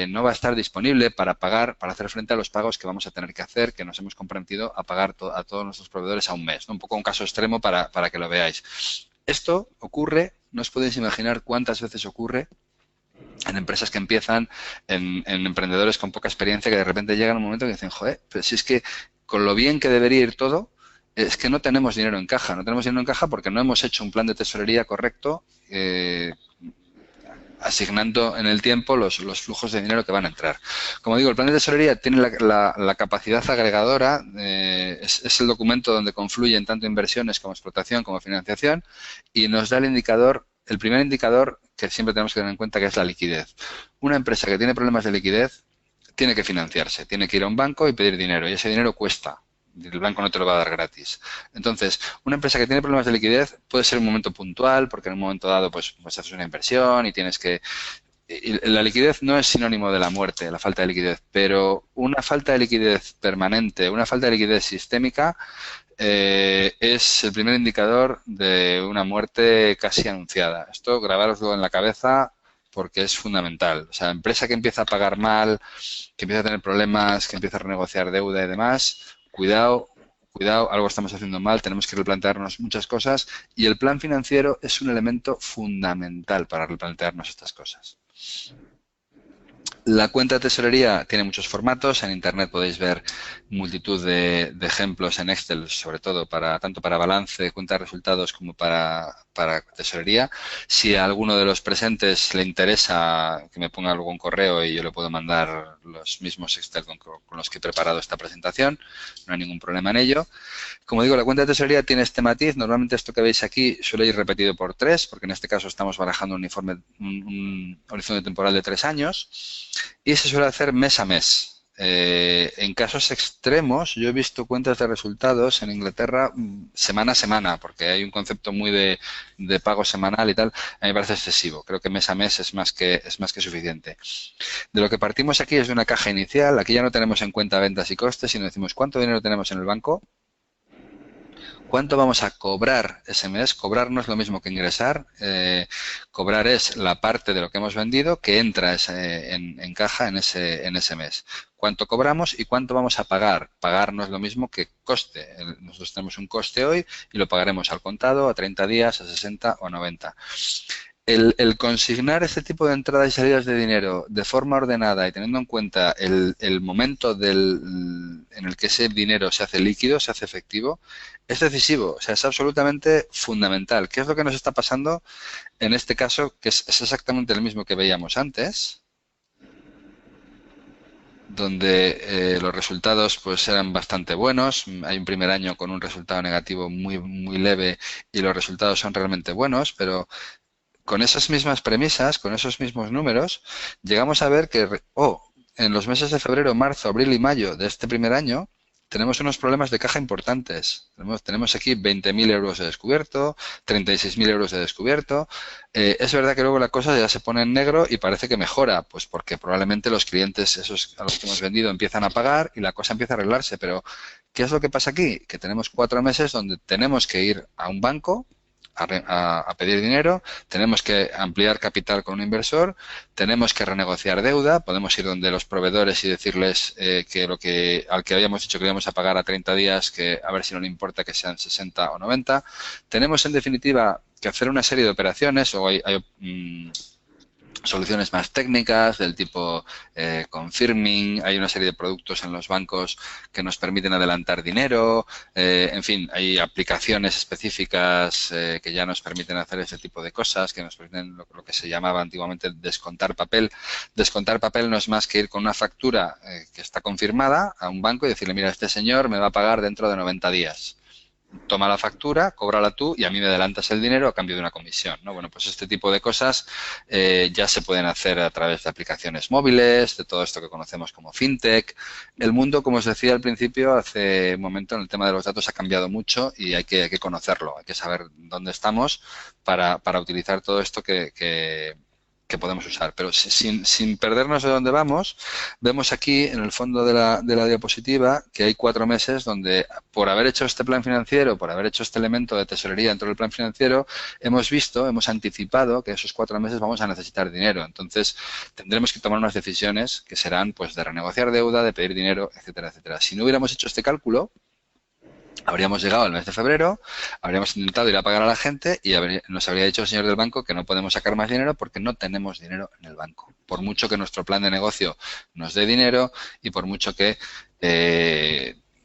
no va a estar disponible para pagar, para hacer frente a los pagos que vamos a tener que hacer, que nos hemos comprometido a pagar a todos nuestros proveedores a un mes, ¿no? Un poco un caso extremo para que lo veáis. Esto ocurre, no os podéis imaginar cuántas veces ocurre en empresas que empiezan, en emprendedores con poca experiencia, que de repente llegan un momento que dicen, joder, pero si es que con lo bien que debería ir todo, es que no tenemos dinero en caja. No tenemos dinero en caja porque no hemos hecho un plan de tesorería correcto, asignando en el tiempo los flujos de dinero que van a entrar. Como digo, el plan de tesorería tiene la capacidad agregadora, es el documento donde confluyen tanto inversiones como explotación como financiación, y nos da el primer indicador que siempre tenemos que tener en cuenta, que es la liquidez. Una empresa que tiene problemas de liquidez tiene que financiarse, tiene que ir a un banco y pedir dinero, y ese dinero cuesta. El banco no te lo va a dar gratis. Entonces, una empresa que tiene problemas de liquidez puede ser un momento puntual, porque en un momento dado pues haces una inversión y tienes que... Y la liquidez no es sinónimo de la muerte, la falta de liquidez, pero una falta de liquidez permanente, una falta de liquidez sistémica, es el primer indicador de una muerte casi anunciada. Esto grabároslo en la cabeza porque es fundamental. O sea, empresa que empieza a pagar mal, que empieza a tener problemas, que empieza a renegociar deuda y demás, cuidado, cuidado, algo estamos haciendo mal, tenemos que replantearnos muchas cosas, y el plan financiero es un elemento fundamental para replantearnos estas cosas. La cuenta de tesorería tiene muchos formatos. En Internet podéis ver multitud de ejemplos en Excel, sobre todo tanto para balance, cuenta de resultados, como para tesorería. Si a alguno de los presentes le interesa, que me ponga algún correo y yo le puedo mandar los mismos Excel con los que he preparado esta presentación. No hay ningún problema en ello. Como digo, la cuenta de tesorería tiene este matiz. Normalmente esto que veis aquí suele ir repetido por 3, porque en este caso estamos barajando un horizonte temporal de 3 años, y se suele hacer mes a mes. En casos extremos, yo he visto cuentas de resultados en Inglaterra semana a semana, porque hay un concepto muy de pago semanal y tal. A mí me parece excesivo. Creo que mes a mes es más que suficiente. De lo que partimos aquí es de una caja inicial. Aquí ya no tenemos en cuenta ventas y costes, sino decimos cuánto dinero tenemos en el banco, cuánto vamos a cobrar ese mes. Cobrar no es lo mismo que ingresar. Cobrar es la parte de lo que hemos vendido que entra en caja en ese mes. Cuánto cobramos y cuánto vamos a pagar. Pagar no es lo mismo que coste. Nosotros tenemos un coste hoy y lo pagaremos al contado, a 30 días, a 60 o a 90. El consignar este tipo de entradas y salidas de dinero de forma ordenada y teniendo en cuenta el momento en el que ese dinero se hace líquido, se hace efectivo, es decisivo. O sea, es absolutamente fundamental. ¿Qué es lo que nos está pasando en este caso? Que es exactamente el mismo que veíamos antes, donde los resultados pues eran bastante buenos. Hay un primer año con un resultado negativo muy leve y los resultados son realmente buenos, pero con esas mismas premisas, con esos mismos números, llegamos a ver que, en los meses de febrero, marzo, abril y mayo de este primer año, tenemos unos problemas de caja importantes. Tenemos aquí 20.000 euros de descubierto, 36.000 euros de descubierto. Es verdad que luego la cosa ya se pone en negro y parece que mejora, pues porque probablemente los clientes esos a los que hemos vendido empiezan a pagar y la cosa empieza a arreglarse. Pero, ¿qué es lo que pasa aquí? Que tenemos 4 meses donde tenemos que ir a un banco a pedir dinero, tenemos que ampliar capital con un inversor, tenemos que renegociar deuda, podemos ir donde los proveedores y decirles que al que habíamos dicho que íbamos a pagar a 30 días, que a ver si no le importa que sean 60 o 90. Tenemos en definitiva que hacer una serie de operaciones, o hay soluciones más técnicas del tipo confirming. Hay una serie de productos en los bancos que nos permiten adelantar dinero. En fin, hay aplicaciones específicas que ya nos permiten hacer ese tipo de cosas, que nos permiten lo que se llamaba antiguamente descontar papel. Descontar papel no es más que ir con una factura que está confirmada a un banco y decirle, mira, este señor me va a pagar dentro de 90 días. Toma la factura, cóbrala tú y a mí me adelantas el dinero a cambio de una comisión, ¿no? Bueno, pues este tipo de cosas ya se pueden hacer a través de aplicaciones móviles, de todo esto que conocemos como fintech. El mundo, como os decía al principio, hace un momento, en el tema de los datos ha cambiado mucho y hay que conocerlo, hay que saber dónde estamos para utilizar todo esto que que podemos usar. Pero sin perdernos de dónde vamos, vemos aquí en el fondo de la diapositiva que hay 4 meses donde por haber hecho este plan financiero, por haber hecho este elemento de tesorería dentro del plan financiero, hemos anticipado que esos 4 meses vamos a necesitar dinero. Entonces, tendremos que tomar unas decisiones que serán pues de renegociar deuda, de pedir dinero, etcétera, etcétera. Si no hubiéramos hecho este cálculo, habríamos llegado al mes de febrero, habríamos intentado ir a pagar a la gente y nos habría dicho el señor del banco que no podemos sacar más dinero porque no tenemos dinero en el banco. Por mucho que nuestro plan de negocio nos dé dinero y por mucho que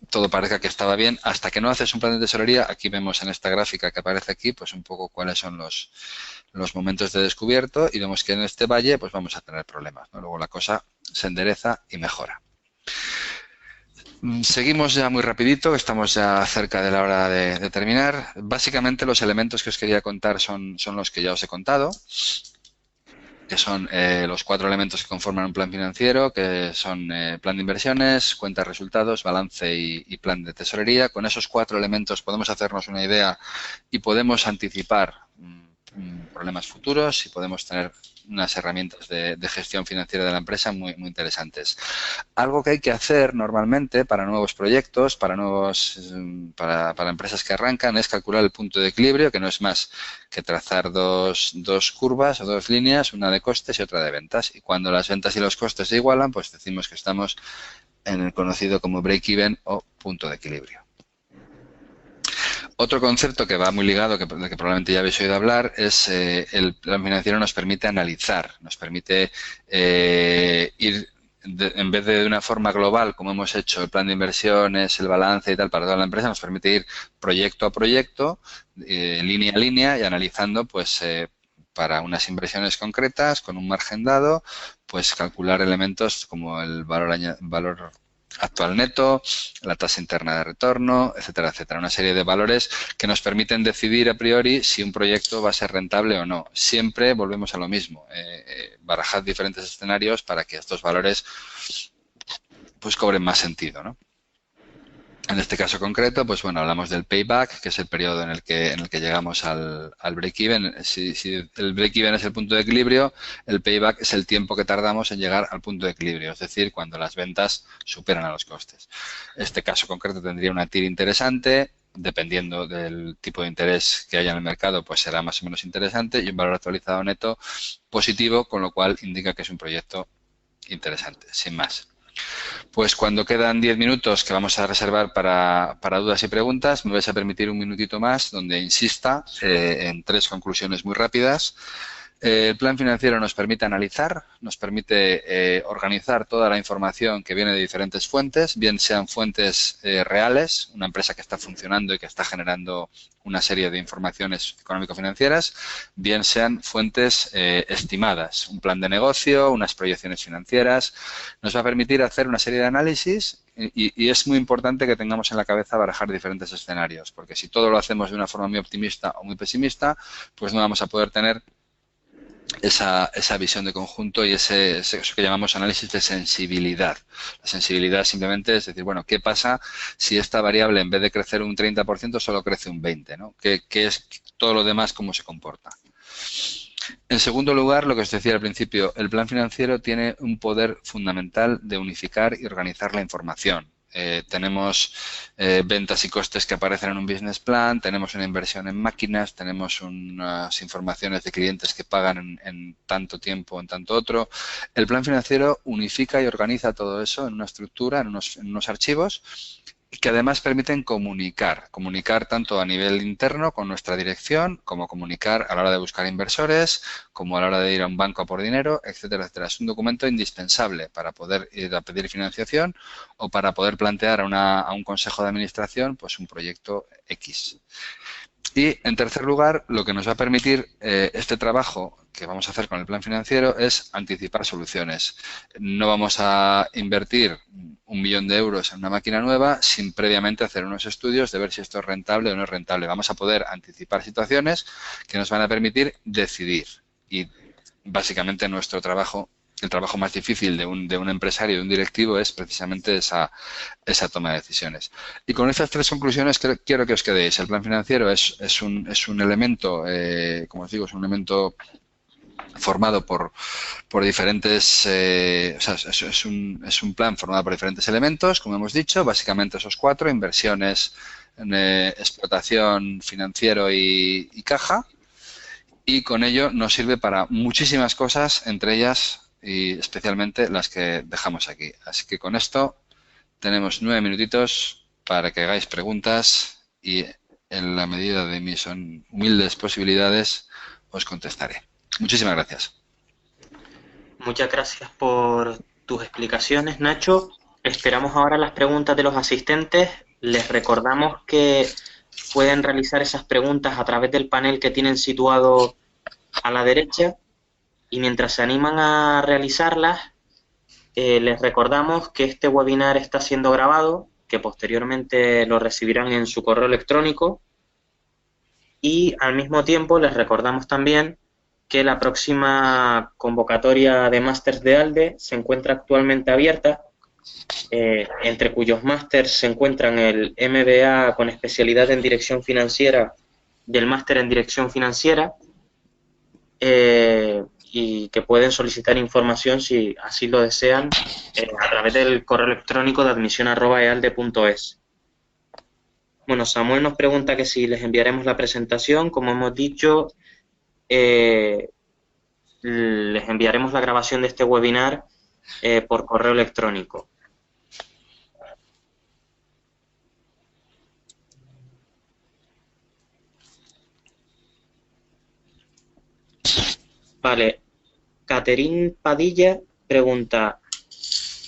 todo parezca que estaba bien, hasta que no haces un plan de tesorería, aquí vemos en esta gráfica que aparece aquí, pues un poco cuáles son los momentos de descubierto y vemos que en este valle pues vamos a tener problemas, ¿no? Luego la cosa se endereza y mejora. Seguimos ya muy rapidito, estamos ya cerca de la hora de terminar. Básicamente los elementos que os quería contar son los que ya os he contado, que son los 4 elementos que conforman un plan financiero, que son plan de inversiones, cuentas de resultados, balance y plan de tesorería. Con esos 4 elementos podemos hacernos una idea y podemos anticipar problemas futuros y podemos tener unas herramientas de gestión financiera de la empresa muy interesantes. Algo que hay que hacer normalmente para nuevos proyectos, para empresas que arrancan, es calcular el punto de equilibrio, que no es más que trazar dos curvas o 2 líneas, una de costes y otra de ventas. Y cuando las ventas y los costes se igualan, pues decimos que estamos en el conocido como break-even o punto de equilibrio. Otro concepto que va muy ligado, de que probablemente ya habéis oído hablar, es el plan financiero nos permite analizar, nos permite ir, en vez de una forma global, como hemos hecho el plan de inversiones, el balance y tal para toda la empresa, nos permite ir proyecto a proyecto, línea a línea y analizando pues para unas inversiones concretas, con un margen dado, pues calcular elementos como el valor actual neto, la tasa interna de retorno, etcétera, etcétera. Una serie de valores que nos permiten decidir a priori si un proyecto va a ser rentable o no. Siempre volvemos a lo mismo. Barajad diferentes escenarios para que estos valores pues cobren más sentido, ¿no? En este caso concreto, pues bueno, hablamos del payback, que es el periodo en el que llegamos al break-even. Si el break-even es el punto de equilibrio, el payback es el tiempo que tardamos en llegar al punto de equilibrio, es decir, cuando las ventas superan a los costes. Este caso concreto tendría una TIR interesante, dependiendo del tipo de interés que haya en el mercado, pues será más o menos interesante, y un valor actualizado neto positivo, con lo cual indica que es un proyecto interesante, sin más. Pues cuando quedan 10 minutos que vamos a reservar para dudas y preguntas, me vais a permitir un minutito más donde insista en 3 conclusiones muy rápidas. El plan financiero nos permite analizar, nos permite organizar toda la información que viene de diferentes fuentes, bien sean fuentes reales, una empresa que está funcionando y que está generando una serie de informaciones económico-financieras, bien sean fuentes estimadas, un plan de negocio, unas proyecciones financieras. Nos va a permitir hacer una serie de análisis y es muy importante que tengamos en la cabeza barajar diferentes escenarios, porque si todo lo hacemos de una forma muy optimista o muy pesimista, pues no vamos a poder tener esa visión de conjunto y eso que llamamos análisis de sensibilidad. La sensibilidad simplemente es decir, bueno, ¿qué pasa si esta variable en vez de crecer un 30% solo crece un 20%? ¿No? ¿Qué es todo lo demás, cómo se comporta? En segundo lugar, lo que os decía al principio, el plan financiero tiene un poder fundamental de unificar y organizar la información. Tenemos ventas y costes que aparecen en un business plan, tenemos una inversión en máquinas, tenemos unas informaciones de clientes que pagan en tanto tiempo, en tanto otro. El plan financiero unifica y organiza todo eso en una estructura, en unos archivos que además permiten comunicar tanto a nivel interno con nuestra dirección, como comunicar a la hora de buscar inversores, como a la hora de ir a un banco a por dinero, etcétera, etcétera. Es un documento indispensable para poder ir a pedir financiación o para poder plantear a un consejo de administración pues un proyecto X. Y, en tercer lugar, lo que nos va a permitir este trabajo que vamos a hacer con el plan financiero es anticipar soluciones. No vamos a invertir 1 millón de euros en una máquina nueva sin previamente hacer unos estudios de ver si esto es rentable o no es rentable. Vamos a poder anticipar situaciones que nos van a permitir decidir. Y, básicamente, nuestro trabajo, el trabajo más difícil de un empresario, de un directivo, es precisamente esa toma de decisiones. Y con estas 3 conclusiones quiero que os quedéis. El plan financiero es un elemento, como os digo, es un elemento formado por diferentes, o sea, es un plan formado por diferentes elementos, como hemos dicho, básicamente esos cuatro: inversiones, explotación, financiero y caja. Y con ello nos sirve para muchísimas cosas, entre ellas y especialmente las que dejamos aquí. Así que con esto tenemos 9 minutitos para que hagáis preguntas y en la medida de mis humildes posibilidades os contestaré. Muchísimas gracias. Muchas gracias por tus explicaciones, Nacho. Esperamos ahora las preguntas de los asistentes. Les recordamos que pueden realizar esas preguntas a través del panel que tienen situado a la derecha y mientras se animan a realizarlas, les recordamos que este webinar está siendo grabado, que posteriormente lo recibirán en su correo electrónico y al mismo tiempo les recordamos también que la próxima convocatoria de másters de ALDE se encuentra actualmente abierta, entre cuyos másters se encuentran el MBA con especialidad en Dirección Financiera y el máster en Dirección Financiera, y que pueden solicitar información si así lo desean a través del correo electrónico de admisión@ealde.es. Bueno, Samuel nos pregunta que si les enviaremos la presentación. Como hemos dicho, les enviaremos la grabación de este webinar por correo electrónico. Vale, Caterín Padilla pregunta,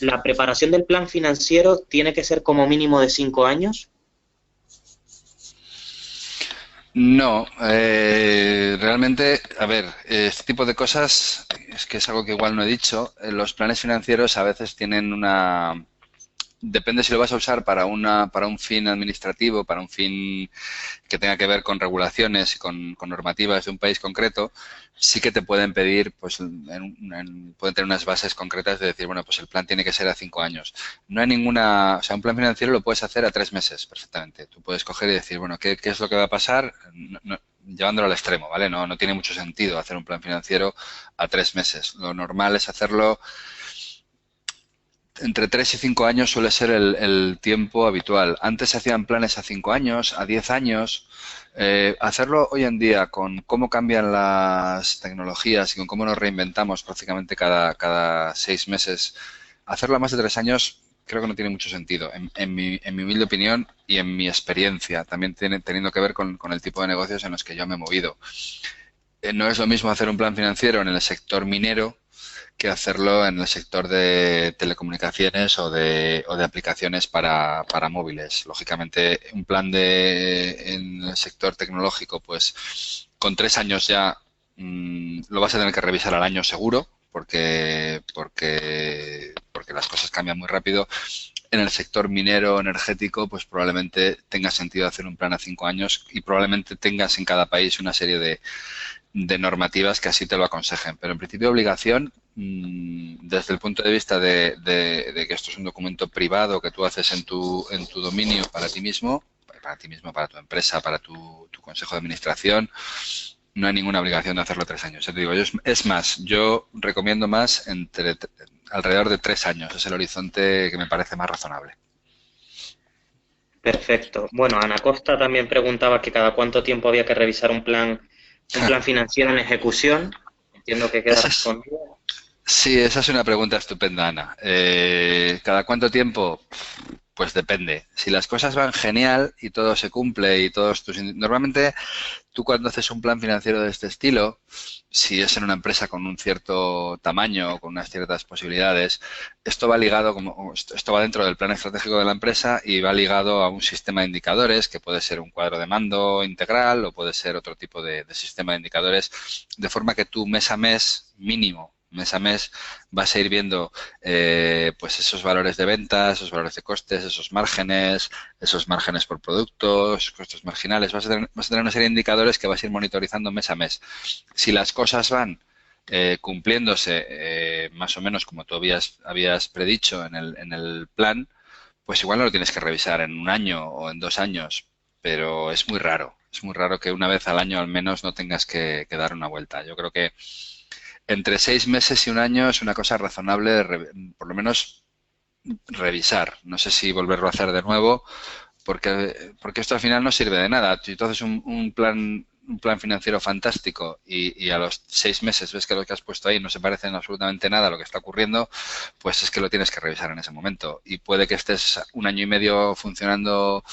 ¿la preparación del plan financiero tiene que ser como mínimo de 5 años? No, realmente, a ver, este tipo de cosas es que es algo que igual no he dicho. Los planes financieros a veces tienen una... Depende si lo vas a usar para un fin administrativo, para un fin que tenga que ver con regulaciones y con normativas de un país concreto, sí que te pueden pedir, pues, pueden tener unas bases concretas de decir, bueno, pues el plan tiene que ser a 5 años. No hay ninguna, o sea, un plan financiero lo puedes hacer a 3 meses perfectamente. Tú puedes coger y decir, bueno, ¿qué es lo que va a pasar? Llevándolo al extremo, ¿vale? No tiene mucho sentido hacer un plan financiero a 3 meses. Lo normal es hacerlo entre 3 y 5 años, suele ser el tiempo habitual. Antes se hacían planes a 5 años, a 10 años. Hacerlo hoy en día con cómo cambian las tecnologías y con cómo nos reinventamos prácticamente cada 6 meses, hacerlo a más de 3 años creo que no tiene mucho sentido, en mi humilde opinión y en mi experiencia, también teniendo que ver con el tipo de negocios en los que yo me he movido. No es lo mismo hacer un plan financiero en el sector minero que hacerlo en el sector de telecomunicaciones o de aplicaciones para móviles. Lógicamente, un plan en el sector tecnológico, pues con 3 años ya lo vas a tener que revisar al año seguro, porque las cosas cambian muy rápido. En el sector minero energético, pues probablemente tenga sentido hacer un plan a 5 años y probablemente tengas en cada país una serie de normativas que así te lo aconsejen. Pero en principio obligación, desde el punto de vista de que esto es un documento privado que tú haces en tu dominio para tu empresa, para tu consejo de administración, no hay ninguna obligación de hacerlo 3 años. Ya te digo, es más, yo recomiendo más alrededor de 3 años. Es el horizonte que me parece más razonable. Perfecto. Bueno, Ana Costa también preguntaba que cada cuánto tiempo había que revisar un plan financiero en ejecución. Entiendo que queda Esa es, respondido. sí, esa es una pregunta estupenda, Ana. ¿Cada cuánto tiempo? Pues depende. Si las cosas van genial y todo se cumple y todos Normalmente, tú cuando haces un plan financiero de este estilo, si es en una empresa con un cierto tamaño o con unas ciertas posibilidades, esto va ligado, esto va dentro del plan estratégico de la empresa y va ligado a un sistema de indicadores que puede ser un cuadro de mando integral o puede ser otro tipo de sistema de indicadores, de forma que tú mes a mes, mínimo, mes a mes, vas a ir viendo pues esos valores de ventas, esos valores de costes, esos márgenes por productos, costos marginales. Vas a tener una serie de indicadores que vas a ir monitorizando mes a mes. Si las cosas van cumpliéndose más o menos como tú habías predicho en el plan, pues igual no lo tienes que revisar en un año o en 2 años, pero es muy raro. Es muy raro que una vez al año al menos no tengas que dar una vuelta. Yo creo que entre 6 meses y un año es una cosa razonable, por lo menos revisar. No sé si volverlo a hacer de nuevo, porque esto al final no sirve de nada. Si tú haces un plan financiero fantástico y a los 6 meses ves que lo que has puesto ahí no se parece en absolutamente nada a lo que está ocurriendo, pues es que lo tienes que revisar en ese momento. Y puede que estés un año y medio funcionando,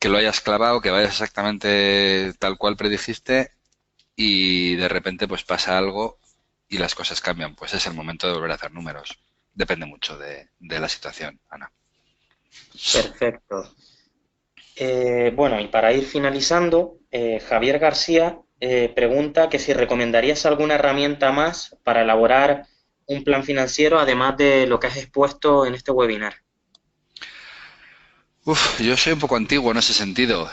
que lo hayas clavado, que vayas exactamente tal cual predijiste y de repente pues pasa algo y las cosas cambian. Pues es el momento de volver a hacer números. Depende mucho de la situación, Ana. Perfecto. Bueno, y para ir finalizando, Javier García pregunta que si recomendarías alguna herramienta más para elaborar un plan financiero, además de lo que has expuesto en este webinar. Uf, yo soy un poco antiguo en ese sentido.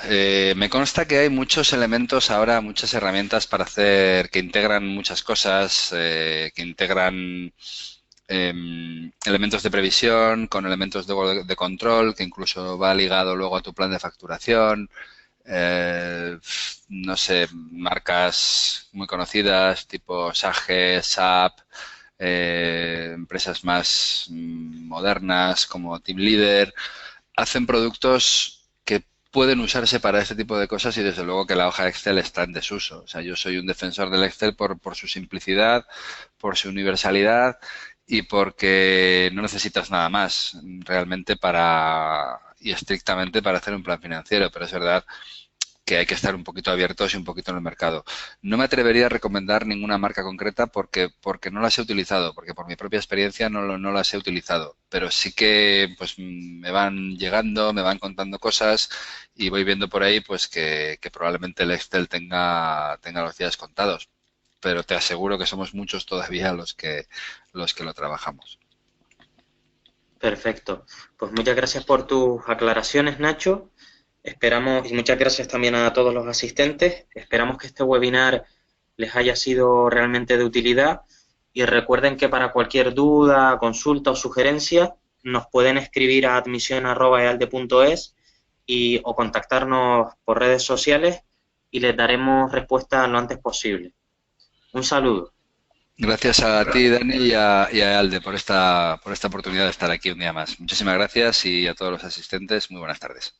Me consta que hay muchos elementos ahora, muchas herramientas para hacer, que integran muchas cosas, que integran elementos de previsión con elementos de control, que incluso va ligado luego a tu plan de facturación. No sé, marcas muy conocidas tipo Sage, SAP, empresas más modernas como Team Leader hacen productos que pueden usarse para este tipo de cosas y desde luego que la hoja Excel está en desuso. O sea, yo soy un defensor del Excel por su simplicidad, por su universalidad y porque no necesitas nada más realmente para y estrictamente para hacer un plan financiero, pero es verdad que hay que estar un poquito abiertos y un poquito en el mercado. No me atrevería a recomendar ninguna marca concreta porque no las he utilizado, porque por mi propia experiencia no las he utilizado, pero sí que pues me van llegando, me van contando cosas y voy viendo por ahí pues que probablemente el Excel tenga los días contados, pero te aseguro que somos muchos todavía los que lo trabajamos. Perfecto. Pues muchas gracias por tus aclaraciones, Nacho. Esperamos, y muchas gracias también a todos los asistentes. Esperamos que este webinar les haya sido realmente de utilidad y recuerden que para cualquier duda, consulta o sugerencia nos pueden escribir a admisión@ealde.es y o contactarnos por redes sociales y les daremos respuesta lo antes posible. Un saludo. Gracias a ti, Dani, y a Alde por esta oportunidad de estar aquí un día más. Muchísimas gracias y a todos los asistentes, muy buenas tardes.